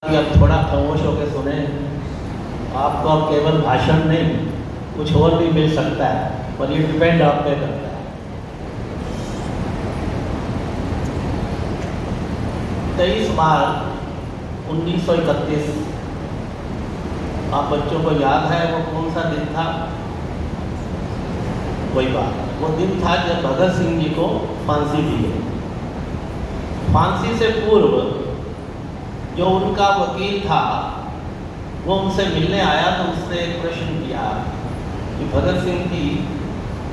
कि अब थोड़ा खामोश होकर सुने। आपको अब केवल भाषण नहीं कुछ और भी मिल सकता है, पर ये डिपेंड आप पे करता है। 23 मार्च 1931, आप बच्चों को याद है वो कौन सा दिन था? वही बात, वो दिन था जब भगत सिंह जी को फांसी दी है। फांसी से पूर्व जो उनका वकील था वो उनसे मिलने आया तो उसने एक प्रश्न किया कि भगत सिंह जी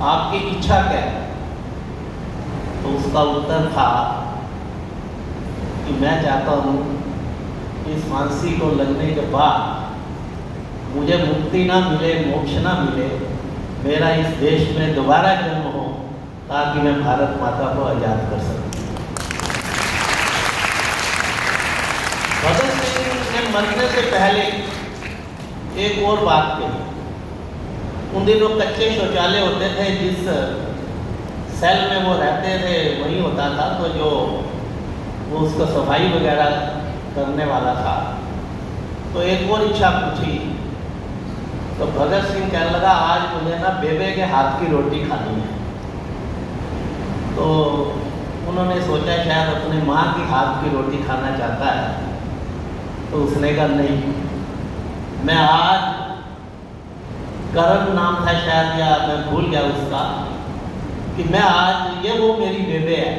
आपकी इच्छा क्या है? तो उसका उत्तर था कि मैं चाहता हूँ इस फांसी को लगने के बाद मुझे मुक्ति ना मिले, मोक्ष ना मिले, मेरा इस देश में दोबारा जन्म हो ताकि मैं भारत माता को आज़ाद कर सकूँ। भगत सिंह ने मरने से पहले एक और बात कही। उन दिनों कच्चे शौचालय होते थे, जिस सेल में वो रहते थे वही होता था, तो जो वो उसको सफाई वगैरह करने वाला था। तो एक और इच्छा पूछी तो भगत सिंह कहने लगा आज मुझे ना बेबे के हाथ की रोटी खानी है। तो उन्होंने सोचा शायद अपने माँ की हाथ की रोटी खाना चाहता है, तो उसने कहा नहीं, मैं आज, करण नाम था शायद या मैं भूल गया उसका, कि मैं आज, ये वो मेरी बेबे है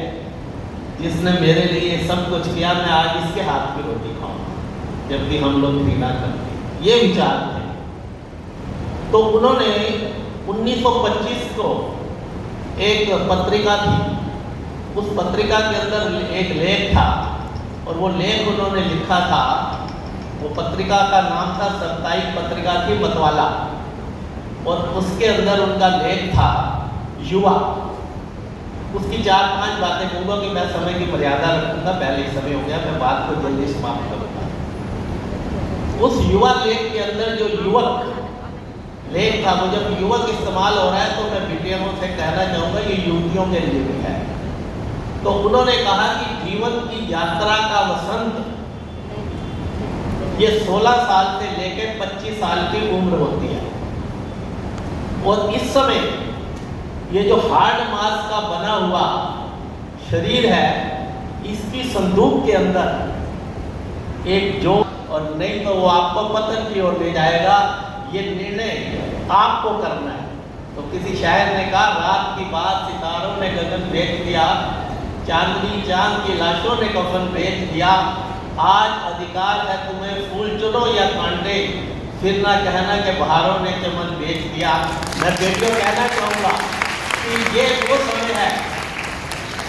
जिसने मेरे लिए सब कुछ किया, मैं आज इसके हाथ की रोटी खाऊंगा जबकि हम लोग घृणा करते। ये विचार थे। तो उन्होंने 1925 को एक पत्रिका थी, उस पत्रिका के अंदर एक लेख था और वो लेख उन्होंने लिखा था। वो पत्रिका का नाम था साप्ताहिक पत्रिका की मतवाला, और उसके अंदर उनका लेख था युवा। उसकी 4-5 बातें कहूँगा कि मैं समय की मर्यादा रखूँगा, पहले ही समय हो गया, मैं बात को जल्दी समाप्त करूँगा। उस युवा लेख के अंदर जो युवक लेख था, वो जब युवक इस्तेमाल हो रहा है तो मैं बिटियों से कहना चाहूँगा ये युवतियों के लिए भी है। तो उन्होंने कहा कि जीवन की यात्रा का वसंत ये 16 साल से लेकर 25 साल की उम्र होती है, और इस समय ये जो हार्ड मास का बना हुआ शरीर है, इसकी संदूक के अंदर एक जो, और नहीं तो वो आपको पतन की ओर ले जाएगा। ये निर्णय आपको करना है। तो किसी शायर ने कहा रात की बात सितारों ने गगन बेच दिया, चांदनी चांद की लाशों ने कफन बेच दिया। आज अधिकार है तुम्हें फूल चुनो या कांटे, फिर ना कहना कि बहारों ने चमन बेच दिया। मैं बेटियों कहना चाहूँगा कि ये वो समय है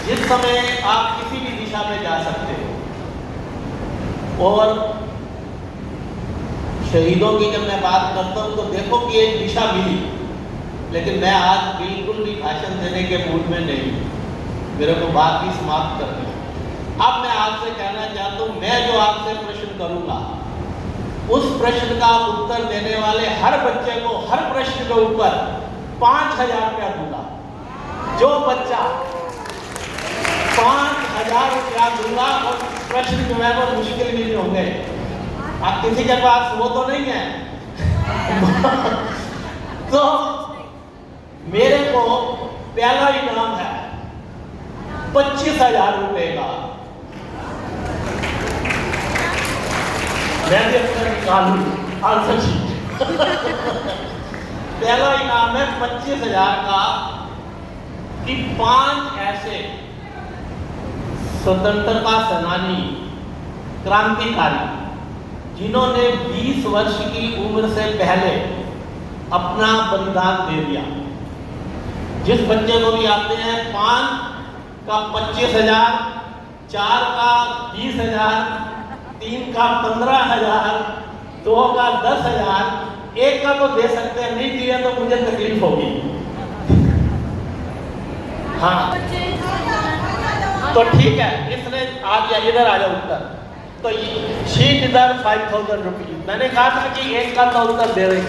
जिस समय आप किसी भी दिशा में जा सकते हो। और शहीदों की जब मैं बात करता हूँ तो देखो कि एक दिशा मिली, लेकिन मैं आज बिल्कुल भी भाषण देने के मूड में नहीं, मेरे को बात ही समाप्त करनी है। अब मैं आपसे कहना चाहता हूँ, मैं जो आपसे प्रश्न करूँगा उस प्रश्न का उत्तर देने वाले हर बच्चे को हर प्रश्न के ऊपर 5000 रुपया दूंगा। जो बच्चा 5000 रुपया दूंगा, और प्रश्न जो है वो मुश्किल भी नहीं होंगे। आप किसी के पास वो तो नहीं है तो मेरे को पहला इनाम है 25,000 रुपए का। मैं भी अपना निकालू आंसर शीट पहला इनाम है 25,000 का, कि 5 ऐसे स्वतंत्रता सेनानी, क्रांतिकारी, जिन्होंने 20 वर्ष की उम्र से पहले अपना बलिदान दे दिया। जिस बच्चे को भी आते हैं 5 का 25,000, 4 का 20,000, 3 का 15,000, 2 का 10,000, 1 का तो दे सकते हैं, नहीं दिया तो मुझे तकलीफ होगी। हाँ तो ठीक है, इसने आ गया, इधर आ जाओ उत्तर। तो शीट इधर 5,000 रुपीज। मैंने कहा था कि 1 का तो उत्तर दे रही।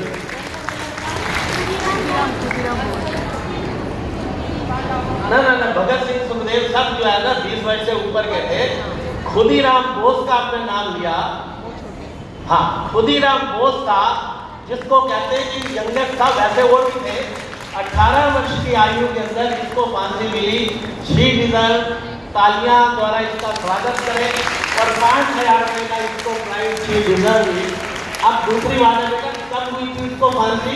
ना भगत सिंह सुखदेव सब जो है ना 20 वर्ष से ऊपर के थे। खुदीराम बोस का आपने नाम लिया, हाँ, खुदीराम बोस था, जिसको कहते हैं कि यंगेस्ट था, वैसे वो भी थे। 18 वर्ष की आयु के अंदर जिसको फांसी मिली, श्री डिजल तालियां द्वारा इसका स्वागत करें और 5,000 रुपये का इसको प्राइज श्री डिजल। अब दूसरी बात है बेटा, कब हुई थी इसको फांसी?